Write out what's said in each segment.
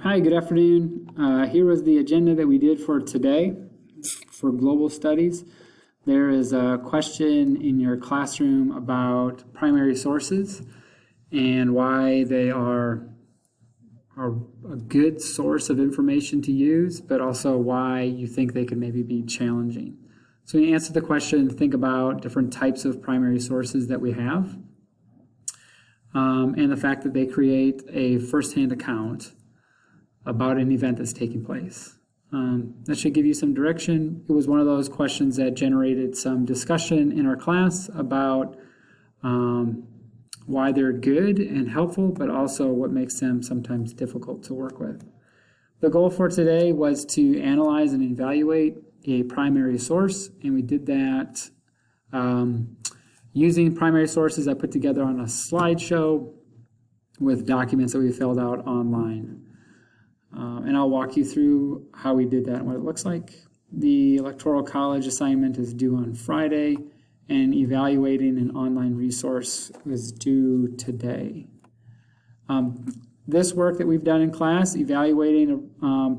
Hi, good afternoon. Here was the agenda that we did for today for global studies. There is a question in your classroom about primary sources and why they are a good source of information to use, but also why you think they could maybe be challenging. So you answer the question, think about different types of primary sources that we have, and the fact that they create a first-hand account about an event that's taking place. That should give you some direction. It was one of those questions that generated some discussion in our class about why they're good and helpful, but also what makes them sometimes difficult to work with. The goal for today was to analyze and evaluate a primary source, and we did that using primary sources I put together on a slideshow with documents that we filled out online. And I'll walk you through how we did that and what it looks like. The Electoral College assignment is due on Friday, and evaluating an online resource was due today. This work that we've done in class, evaluating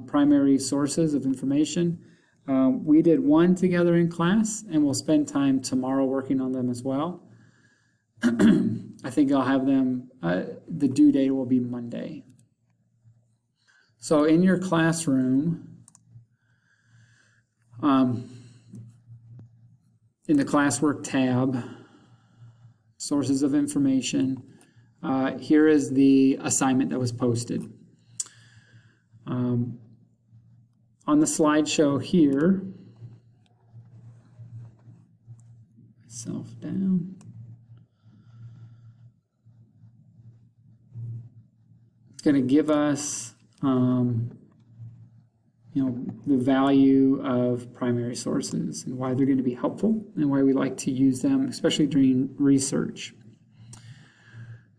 primary sources of information, we did one together in class, and we'll spend time tomorrow working on them as well. I think I'll have them, the due date will be Monday. So in your classroom, in the classwork tab, sources of information, here is the assignment that was posted. On the slideshow here, myself down. It's going to give us the value of primary sources and why they're going to be helpful and why we like to use them, especially during research.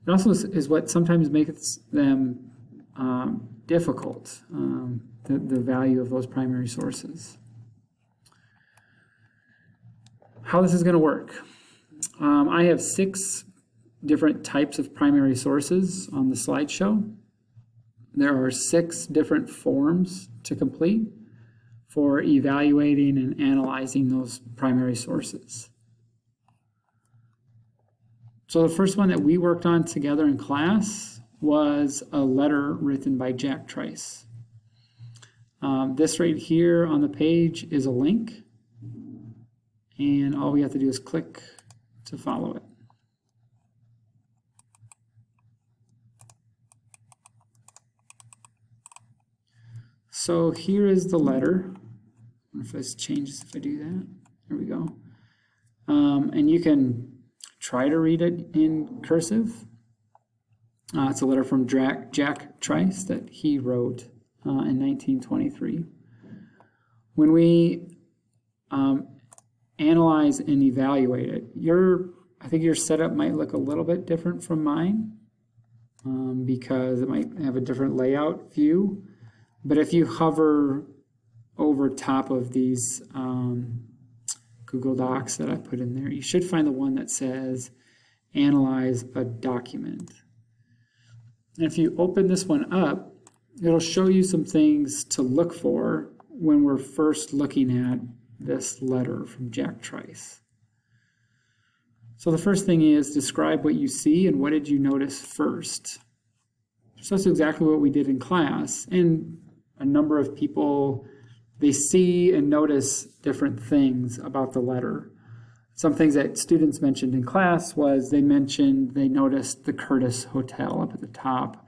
It also is what sometimes makes them difficult, the value of those primary sources. How this is going to work. I have 6 different types of primary sources on the slideshow. There are 6 different forms to complete for evaluating and analyzing those primary sources. So the first one that we worked on together in class was a letter written by Jack Trice. This right here on the page is a link, and all we have to do is click to follow it. So here is the letter. I wonder if this changes if I do that. There we go. And you can try to read it in cursive. It's a letter from Jack Trice that he wrote in 1923. When we analyze and evaluate it, I think your setup might look a little bit different from mine because it might have a different layout view. But if you hover over top of these Google Docs that I put in there, you should find the one that says Analyze a Document. And if you open this one up, it'll show you some things to look for when we're first looking at this letter from Jack Trice. So the first thing is describe what you see and what did you notice first. So that's exactly what we did in class. And a number of people, they see and notice different things about the letter. Some things that students mentioned in class was they noticed the Curtis Hotel up at the top.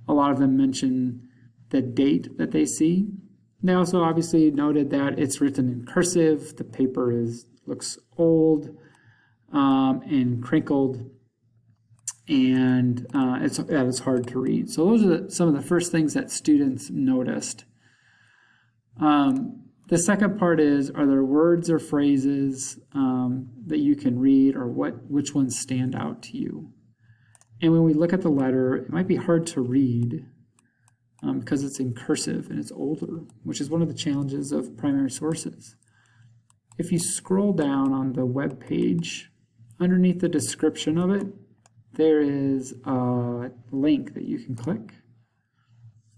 A lot of them mentioned the date that they see. They also obviously noted that it's written in cursive, the paper looks old and crinkled, and it's hard to read. So those are some of the first things that students noticed. The second part is, are there words or phrases that you can read, or which ones stand out to you? And when we look at the letter, it might be hard to read because it's in cursive and it's older, which is one of the challenges of primary sources. If you scroll down on the web page, underneath the description of it, there is a link that you can click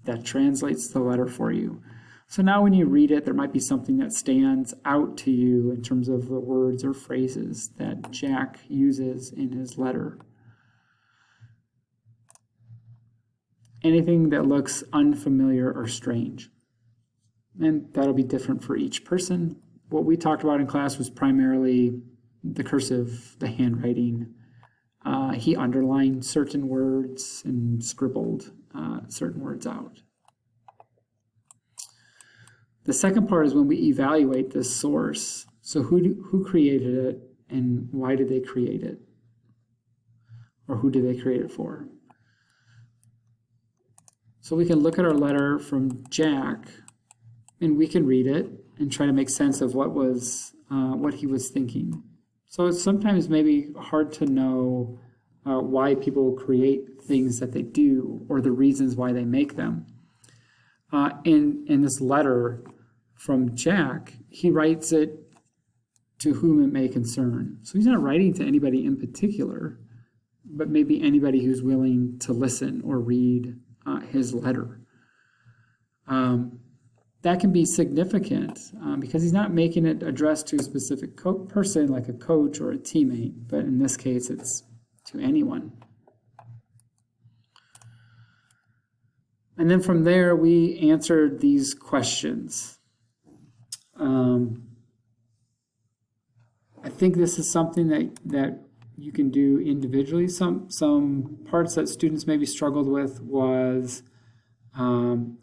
that translates the letter for you. So now when you read it, there might be something that stands out to you in terms of the words or phrases that Jack uses in his letter. Anything that looks unfamiliar or strange. And that'll be different for each person. What we talked about in class was primarily the cursive, the handwriting. He underlined certain words and scribbled certain words out. The second part is when we evaluate this source. So who created it and why did they create it? Or who did they create it for? So we can look at our letter from Jack and we can read it and try to make sense of what he was thinking. So it's sometimes maybe hard to know why people create things that they do or the reasons why they make them. In this letter from Jack, he writes it to whom it may concern. So he's not writing to anybody in particular, but maybe anybody who's willing to listen or read his letter. That can be significant because he's not making it addressed to a specific person like a coach or a teammate, but in this case, it's to anyone. And then from there, we answered these questions. I think this is something that you can do individually. Some parts that students maybe struggled with was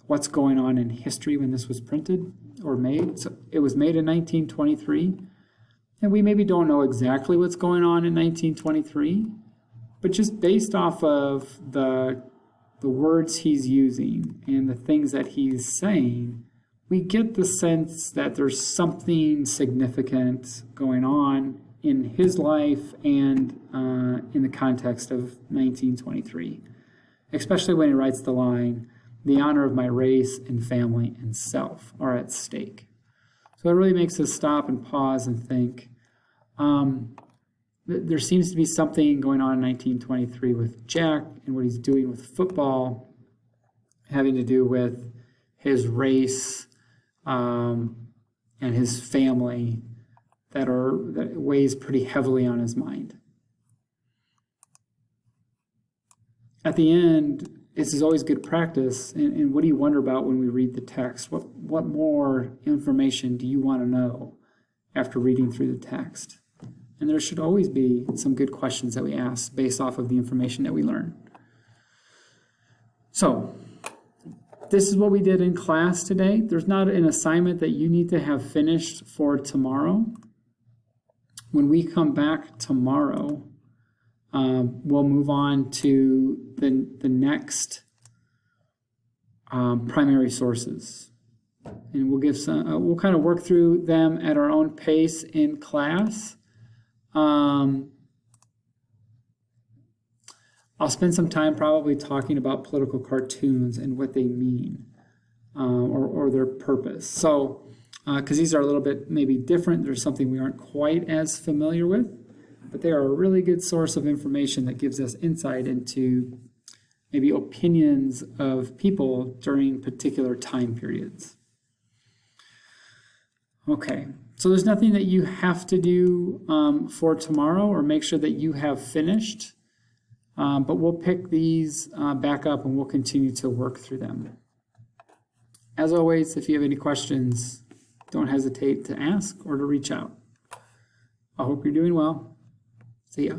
what's going on in history when this was printed or made. So it was made in 1923, and we maybe don't know exactly what's going on in 1923, but just based off of the words he's using and the things that he's saying, we get the sense that there's something significant going on in his life and in the context of 1923, especially when he writes the line, "The honor of my race and family and self are at stake." So it really makes us stop and pause and think. There seems to be something going on in 1923 with Jack and what he's doing with football, having to do with his race and his family that weighs pretty heavily on his mind. At the end, this is always good practice. And what do you wonder about when we read the text? What more information do you want to know after reading through the text? And there should always be some good questions that we ask based off of the information that we learn. So, this is what we did in class today. There's not an assignment that you need to have finished for tomorrow. When we come back tomorrow, we'll move on to the next primary sources. And we'll give we'll kind of work through them at our own pace in class. I'll spend some time probably talking about political cartoons and what they mean or their purpose. So, because these are a little bit maybe different, there's something we aren't quite as familiar with, but they are a really good source of information that gives us insight into maybe opinions of people during particular time periods. Okay, so there's nothing that you have to do for tomorrow or make sure that you have finished, but we'll pick these back up and we'll continue to work through them. As always, if you have any questions, don't hesitate to ask or to reach out. I hope you're doing well. See ya.